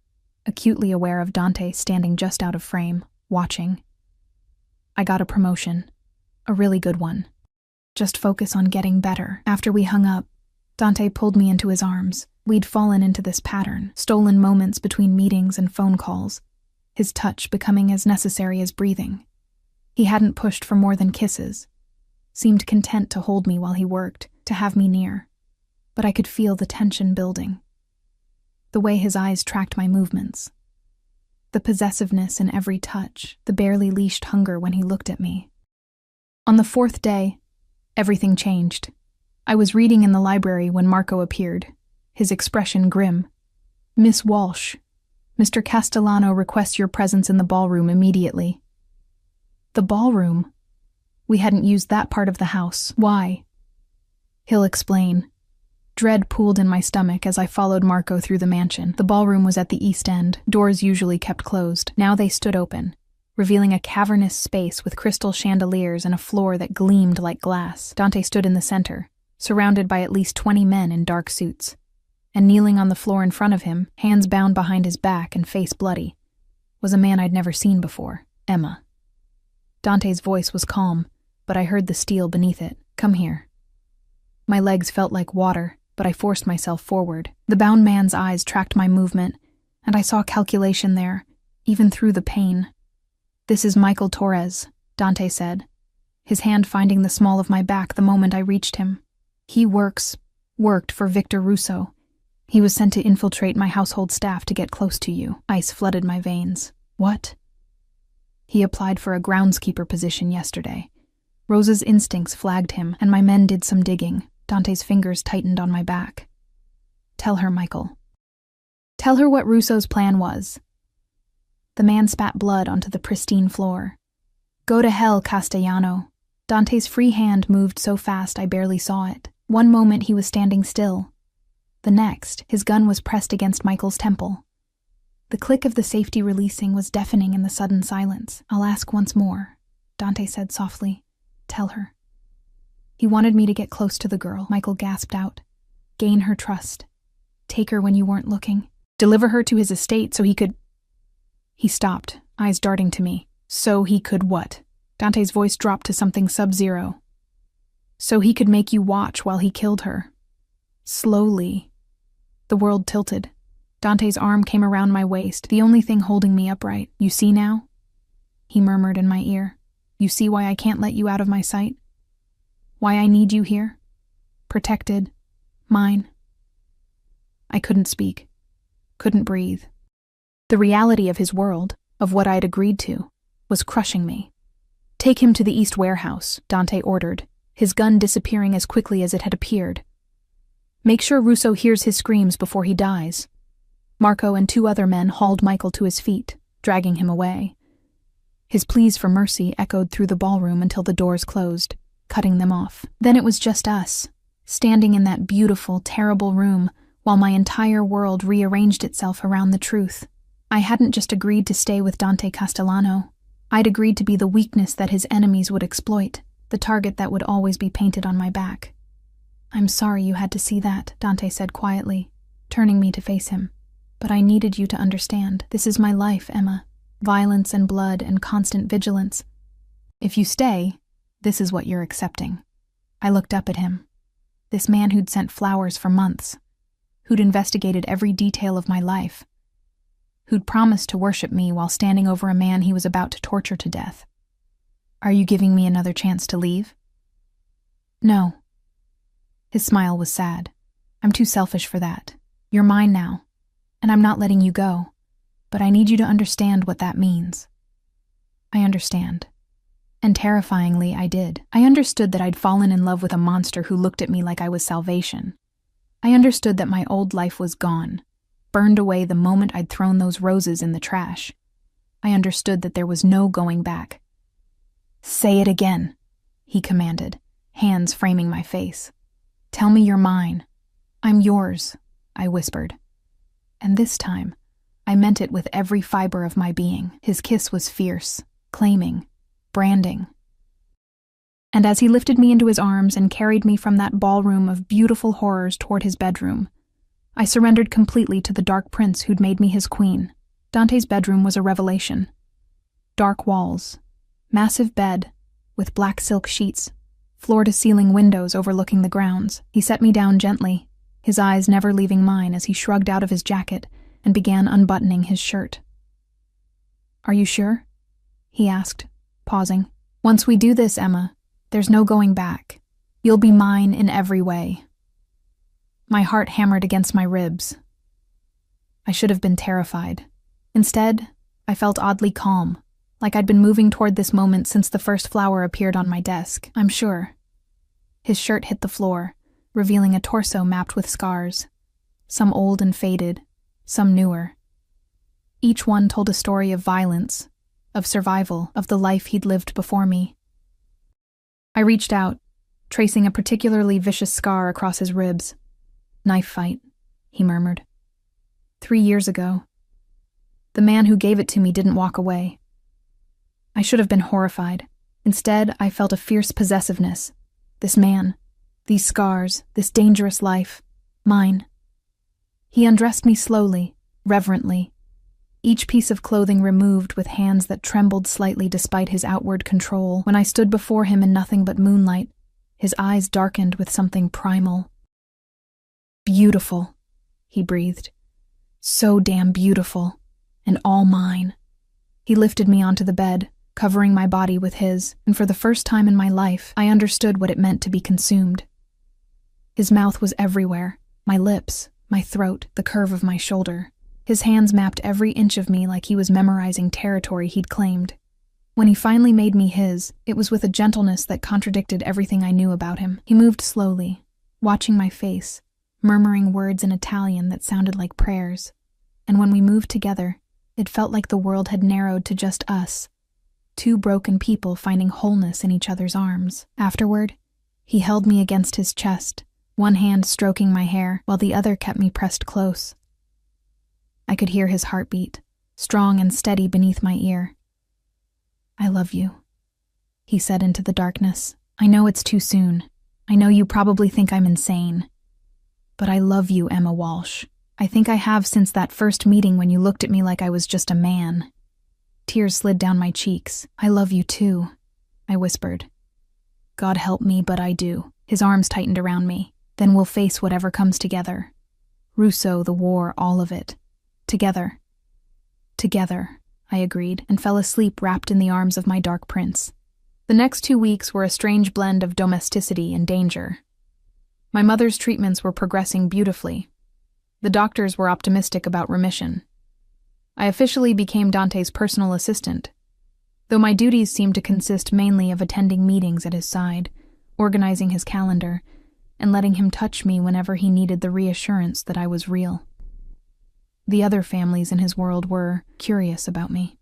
acutely aware of Dante standing just out of frame, watching. "I got a promotion. A really good one. Just focus on getting better." After we hung up, Dante pulled me into his arms. We'd fallen into this pattern, stolen moments between meetings and phone calls, his touch becoming as necessary as breathing. He hadn't pushed for more than kisses, seemed content to hold me while he worked, to have me near. But I could feel the tension building. The way his eyes tracked my movements. The possessiveness in every touch, the barely leashed hunger when he looked at me. On the 4th day, everything changed. I was reading in the library when Marco appeared, his expression grim. "Miss Walsh, Mr. Castellano requests your presence in the ballroom immediately." The ballroom? We hadn't used that part of the house. Why? He'll explain. Dread pooled in my stomach as I followed Marco through the mansion. The ballroom was at the east end, doors usually kept closed. Now they stood open, revealing a cavernous space with crystal chandeliers and a floor that gleamed like glass. Dante stood in the center, surrounded by at least 20 men in dark suits. And kneeling on the floor in front of him, hands bound behind his back and face bloody, was a man I'd never seen before, Emma. Dante's voice was calm, but I heard the steel beneath it. "Come here." My legs felt like water, but I forced myself forward. The bound man's eyes tracked my movement, and I saw calculation there, even through the pain. "This is Michael Torres," Dante said, his hand finding the small of my back the moment I reached him. "He worked for Victor Russo. He was sent to infiltrate my household staff to get close to you." Ice flooded my veins. "What?" "He applied for a groundskeeper position yesterday. Rose's instincts flagged him, and my men did some digging. Dante's fingers tightened on my back. Tell her, Michael. Tell her what Russo's plan was. The man spat blood onto the pristine floor. Go to hell, Castellano. Dante's free hand moved so fast I barely saw it. One moment he was standing still. The next, his gun was pressed against Michael's temple. The click of the safety releasing was deafening in the sudden silence. I'll ask once more, Dante said softly. Tell her. He wanted me to get close to the girl, Michael gasped out. Gain her trust. Take her when you weren't looking. Deliver her to his estate so he could... He stopped, eyes darting to me. So he could what? Dante's voice dropped to something sub-zero. So he could make you watch while he killed her. Slowly. The world tilted. Dante's arm came around my waist, the only thing holding me upright. You see now? He murmured in my ear. You see why I can't let you out of my sight? Why I need you here? Protected. Mine. I couldn't speak. Couldn't breathe. The reality of his world, of what I'd agreed to, was crushing me. Take him to the East Warehouse, Dante ordered, his gun disappearing as quickly as it had appeared. Make sure Russo hears his screams before he dies. Marco and 2 other men hauled Michael to his feet, dragging him away. His pleas for mercy echoed through the ballroom until the doors closed, cutting them off. Then it was just us, standing in that beautiful, terrible room, while my entire world rearranged itself around the truth. I hadn't just agreed to stay with Dante Castellano. I'd agreed to be the weakness that his enemies would exploit, the target that would always be painted on my back. I'm sorry you had to see that, Dante said quietly, turning me to face him. But I needed you to understand. This is my life, Emma. Violence and blood and constant vigilance. If you stay, this is what you're accepting. I looked up at him. This man who'd sent flowers for months, who'd investigated every detail of my life, who'd promised to worship me while standing over a man he was about to torture to death. Are you giving me another chance to leave? No. His smile was sad. I'm too selfish for that. You're mine now, and I'm not letting you go, but I need you to understand what that means. I understand. And terrifyingly, I did. I understood that I'd fallen in love with a monster who looked at me like I was salvation. I understood that my old life was gone, burned away the moment I'd thrown those roses in the trash. I understood that there was no going back. Say it again, he commanded, hands framing my face. Tell me you're mine. I'm yours, I whispered. And this time, I meant it with every fiber of my being. His kiss was fierce, claiming, branding. And as he lifted me into his arms and carried me from that ballroom of beautiful horrors toward his bedroom, I surrendered completely to the dark prince who'd made me his queen. Dante's bedroom was a revelation. Dark walls, massive bed, with black silk sheets, floor-to-ceiling windows overlooking the grounds. He set me down gently, his eyes never leaving mine as he shrugged out of his jacket and began unbuttoning his shirt. Are you sure? He asked, pausing. Once we do this, Emma, there's no going back. You'll be mine in every way. My heart hammered against my ribs. I should have been terrified. Instead, I felt oddly calm, like I'd been moving toward this moment since the first flower appeared on my desk. I'm sure. His shirt hit the floor, revealing a torso mapped with scars, some old and faded, some newer. Each one told a story of violence, of survival, of the life he'd lived before me. I reached out, tracing a particularly vicious scar across his ribs. Knife fight, he murmured. 3 years ago. The man who gave it to me didn't walk away. I should have been horrified. Instead, I felt a fierce possessiveness. This man, these scars, this dangerous life, mine. He undressed me slowly, reverently, each piece of clothing removed with hands that trembled slightly despite his outward control. When I stood before him in nothing but moonlight, his eyes darkened with something primal. Beautiful, he breathed. So damn beautiful, and all mine. He lifted me onto the bed, covering my body with his, and for the first time in my life, I understood what it meant to be consumed. His mouth was everywhere, my lips, my throat, the curve of my shoulder. His hands mapped every inch of me like he was memorizing territory he'd claimed. When he finally made me his, it was with a gentleness that contradicted everything I knew about him. He moved slowly, watching my face, murmuring words in Italian that sounded like prayers. And when we moved together, it felt like the world had narrowed to just us, two broken people finding wholeness in each other's arms. Afterward, he held me against his chest, one hand stroking my hair while the other kept me pressed close. I could hear his heartbeat, strong and steady beneath my ear. "I love you," he said into the darkness. "I know it's too soon. I know you probably think I'm insane. But I love you, Emma Walsh. I think I have since that first meeting when you looked at me like I was just a man." Tears slid down my cheeks. "I love you too," I whispered. "God help me, but I do." His arms tightened around me. "Then we'll face whatever comes together. Rousseau, the war, all of it. Together." "Together," I agreed, and fell asleep wrapped in the arms of my dark prince. The next 2 weeks were a strange blend of domesticity and danger. My mother's treatments were progressing beautifully. The doctors were optimistic about remission. I officially became Dante's personal assistant, though my duties seemed to consist mainly of attending meetings at his side, organizing his calendar, and letting him touch me whenever he needed the reassurance that I was real. The other families in his world were curious about me.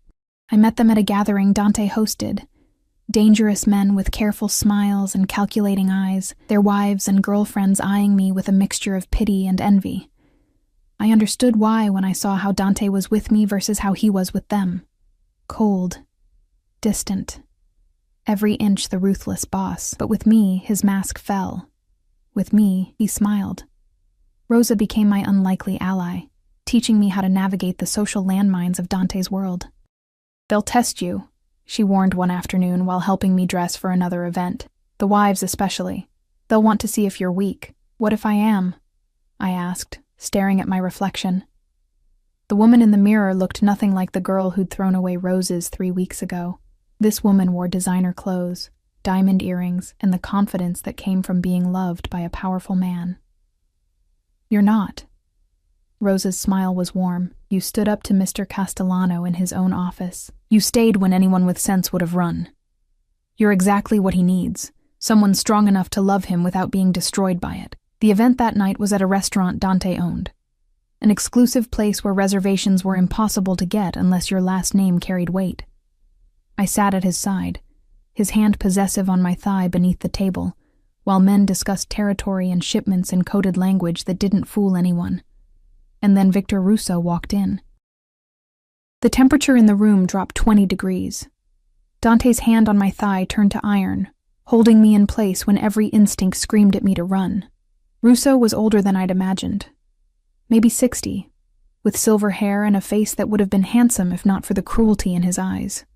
I met them at a gathering Dante hosted. Dangerous men with careful smiles and calculating eyes, their wives and girlfriends eyeing me with a mixture of pity and envy. I understood why when I saw how Dante was with me versus how he was with them. Cold, distant, every inch the ruthless boss, but with me his mask fell. With me he smiled. Rosa became my unlikely ally, teaching me how to navigate the social landmines of Dante's world. "They'll test you," she warned one afternoon while helping me dress for another event. "The wives especially. They'll want to see if you're weak." "What if I am?" I asked, staring at my reflection. The woman in the mirror looked nothing like the girl who'd thrown away roses 3 weeks ago. This woman wore designer clothes, diamond earrings, and the confidence that came from being loved by a powerful man. "You're not." Rosa's smile was warm. "You stood up to Mr. Castellano in his own office. You stayed when anyone with sense would have run. You're exactly what he needs, someone strong enough to love him without being destroyed by it." The event that night was at a restaurant Dante owned, an exclusive place where reservations were impossible to get unless your last name carried weight. I sat at his side, his hand possessive on my thigh beneath the table, while men discussed territory and shipments in coded language that didn't fool anyone. And then Victor Rousseau walked in. The temperature in the room dropped 20 degrees. Dante's hand on my thigh turned to iron, holding me in place when every instinct screamed at me to run. Rousseau was older than I'd imagined. Maybe 60, with silver hair and a face that would have been handsome if not for the cruelty in his eyes.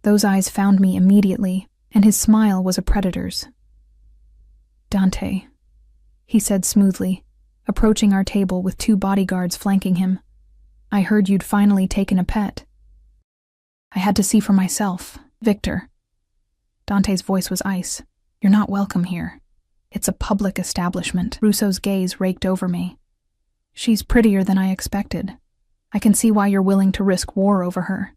Those eyes found me immediately, and his smile was a predator's. "Dante," he said smoothly, approaching our table with 2 bodyguards flanking him. "I heard you'd finally taken a pet." "I had to see for myself. Victor." Dante's voice was ice. "You're not welcome here. It's a public establishment." Rousseau's gaze raked over me. "She's prettier than I expected. I can see why you're willing to risk war over her."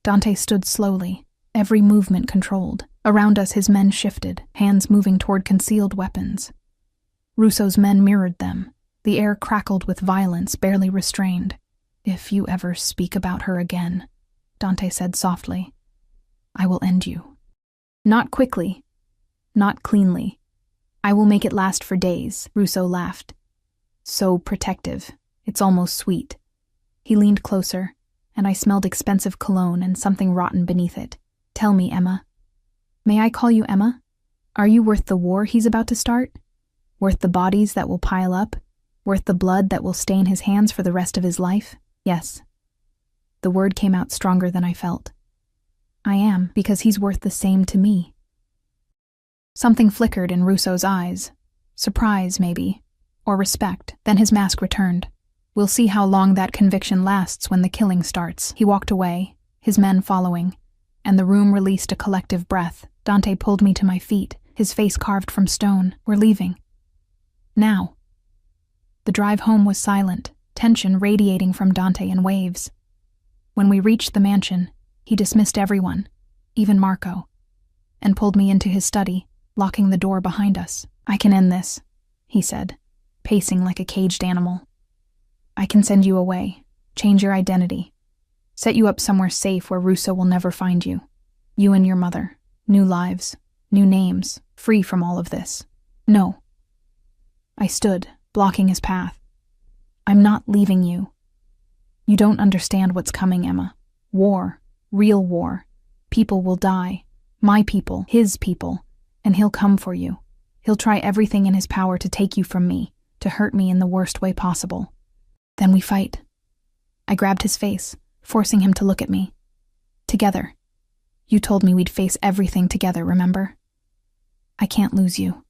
Dante stood slowly, every movement controlled. Around us his men shifted, hands moving toward concealed weapons. Rousseau's men mirrored them. The air crackled with violence, barely restrained. "If you ever speak about her again," Dante said softly, "I will end you. Not quickly, not cleanly. I will make it last for days." Rousseau laughed. So protective. It's almost sweet. He leaned closer, and I smelled expensive cologne and something rotten beneath it. "Tell me, Emma. May I call you Emma? Are you worth the war he's about to start? Worth the bodies that will pile up? Worth the blood that will stain his hands for the rest of his life?" "Yes." The word came out stronger than I felt. "I am, because he's worth the same to me." Something flickered in Rousseau's eyes. Surprise, maybe. Or respect. Then his mask returned. "We'll see how long that conviction lasts when the killing starts." He walked away, his men following, and the room released a collective breath. Dante pulled me to my feet, his face carved from stone. "We're leaving. Now." The drive home was silent, tension radiating from Dante in waves. When we reached the mansion, he dismissed everyone. even Marco, and pulled me into his study, locking the door behind us. "I can end this," he said, pacing like a caged animal. "I can send you away, change your identity, set you up somewhere safe where Russo will never find you. You and your mother, new lives, new names, free from all of this." "No." I stood, blocking his path. "I'm not leaving you. You don't understand what's coming, Emma. War, real war. People will die. My people, his people, and he'll come for you. He'll try everything in his power to take you from me, to hurt me in the worst way possible. Then we fight." I grabbed his face, forcing him to look at me. "Together. You told me we'd face everything together, remember? I can't lose you."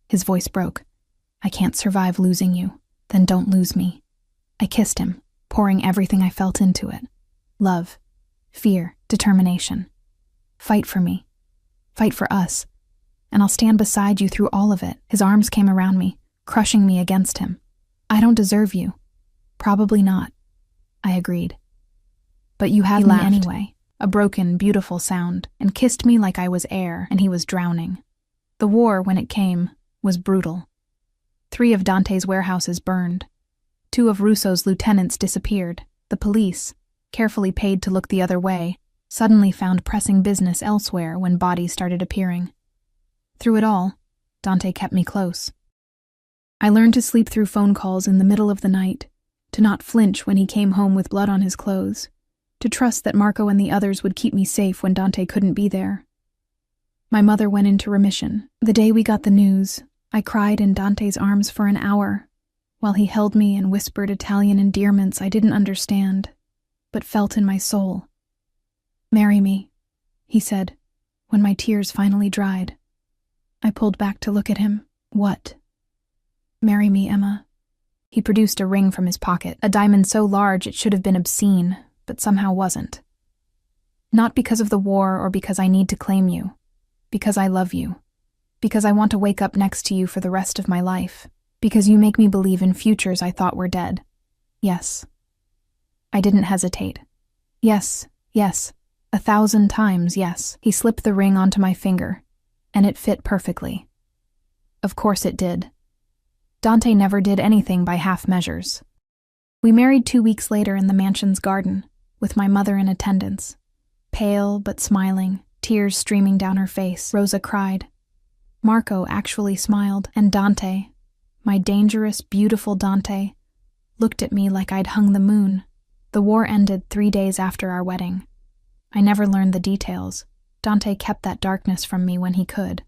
His voice broke. "I can't survive losing you. Then don't lose me." I kissed him, pouring everything I felt into it. Love, fear, determination. "Fight for me. Fight for us. And I'll stand beside you through all of it." His arms came around me, crushing me against him. "I don't deserve you." "Probably not," I agreed. "But you have me anyway." A broken, beautiful sound, and kissed me like I was air and he was drowning. The war, when it came, was brutal. 3 of Dante's warehouses burned. 2 of Russo's lieutenants disappeared. The police, carefully paid to look the other way, suddenly found pressing business elsewhere when bodies started appearing. Through it all, Dante kept me close. I learned to sleep through phone calls in the middle of the night, to not flinch when he came home with blood on his clothes, to trust that Marco and the others would keep me safe when Dante couldn't be there. My mother went into remission. The day we got the news, I cried in Dante's arms for an hour, while he held me and whispered Italian endearments I didn't understand, but felt in my soul. "Marry me," he said, when my tears finally dried. I pulled back to look at him. "What?" "Marry me, Emma." He produced a ring from his pocket, a diamond so large it should have been obscene, but somehow wasn't. "Not because of the war or because I need to claim you. Because I love you. Because I want to wake up next to you for the rest of my life. Because you make me believe in futures I thought were dead. Yes." I didn't hesitate. "Yes, yes, 1,000 times yes." He slipped the ring onto my finger, and it fit perfectly. Of course it did. Dante never did anything by half measures. We married 2 weeks later in the mansion's garden, with my mother in attendance. Pale but smiling, tears streaming down her face, Rosa cried. Marco actually smiled, and Dante, my dangerous, beautiful Dante, looked at me like I'd hung the moon. The war ended 3 days after our wedding. I never learned the details. Dante kept that darkness from me when he could.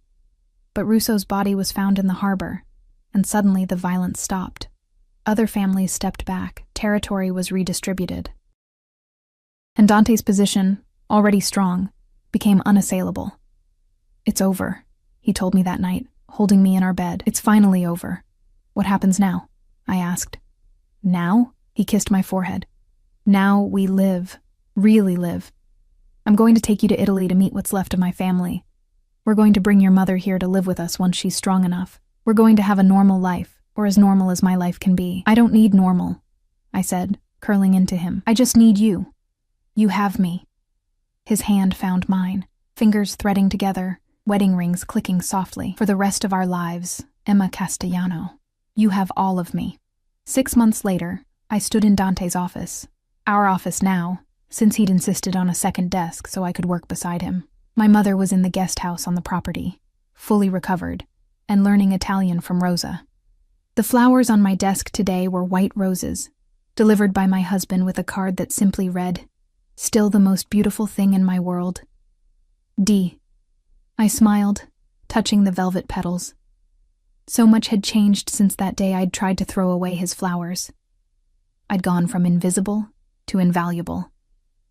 But Russo's body was found in the harbor, and suddenly the violence stopped. Other families stepped back, territory was redistributed. And Dante's position, already strong, became unassailable. "It's over," he told me that night, holding me in our bed. "It's finally over. What happens now?" I asked. "Now?" He kissed my forehead. "Now we live, really live. I'm going to take you to Italy to meet what's left of my family. We're going to bring your mother here to live with us once she's strong enough. We're going to have a normal life, or as normal as my life can be." "I don't need normal," I said, curling into him. "I just need you. You have me." His hand found mine, fingers threading together, wedding rings clicking softly. "For the rest of our lives, Emma Castellano, you have all of me." 6 months later, I stood in Dante's office. Our office now, since he'd insisted on a second desk so I could work beside him. My mother was in the guest house on the property, fully recovered, and learning Italian from Rosa. The flowers on my desk today were white roses, delivered by my husband with a card that simply read, "Still the most beautiful thing in my world. D." I smiled, touching the velvet petals. So much had changed since that day I'd tried to throw away his flowers. I'd gone from invisible to invaluable,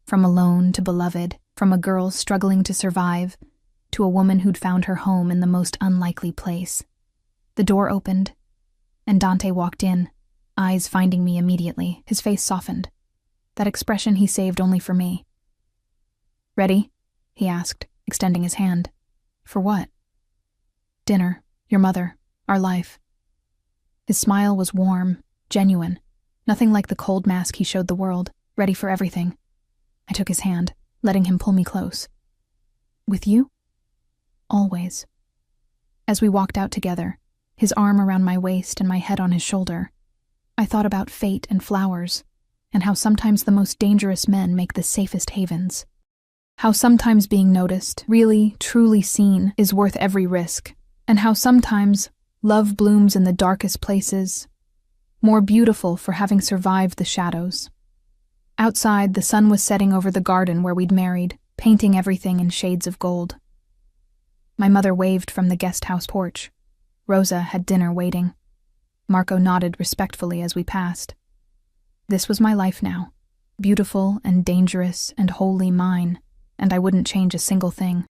from alone to beloved, from a girl struggling to survive to a woman who'd found her home in the most unlikely place. The door opened, and Dante walked in, eyes finding me immediately. His face softened, that expression he saved only for me. "Ready?" he asked, extending his hand. "For what?" "Dinner, your mother, our life." His smile was warm, genuine, nothing like the cold mask he showed the world, ready for everything. I took his hand, letting him pull me close. With you? Always. As we walked out together, his arm around my waist and my head on his shoulder, I thought about fate and flowers, and how sometimes the most dangerous men make the safest havens. How sometimes being noticed, really, truly seen, is worth every risk, and how sometimes love blooms in the darkest places, more beautiful for having survived the shadows. Outside, the sun was setting over the garden where we'd married, painting everything in shades of gold. My mother waved from the guest house porch. Rosa had dinner waiting. Marco nodded respectfully as we passed. This was my life now, beautiful and dangerous and wholly mine, and I wouldn't change a single thing.